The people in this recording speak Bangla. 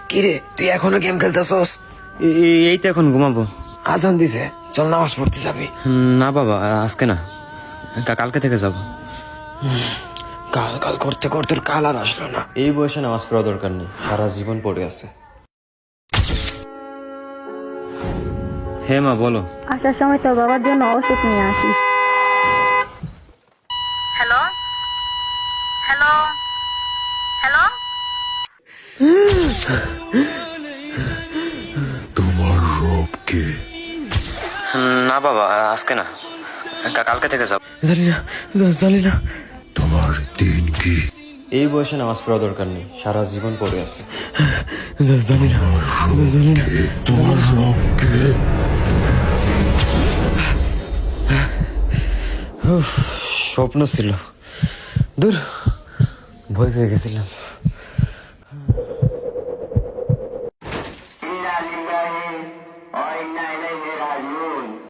কিরে তুই এখনো গেম খেলতেছস? এই তো এখন ঘুমাবো। আজান দিছে, চল নামাজ পড়তে যাবি। না বাবা, আজকে না, কালকে থেকে যাব। কাল কাল করতে করতে তোর কাল আর আসলো না। এই বয়সে নামাজ পড়া দরকার নেই, সারা জীবন পড়ে আছে। হে মা বলো। আসার সময় তোর বাবার জন্য ওষুধ নিয়ে আসিস। Hello hello hello. তোমার রব কে? না বাবা, আজকে না, কালকে থেকে যাব। জানি না। তোমার দিন কি? এই বয়সে নামাজ পড়া দরকার নেই, সারা জীবন পড়ে আছে। জানি না। তোমার রব কে? স্বপ্ন ছিল, দূর, ভয় পেয়ে গেছিলাম।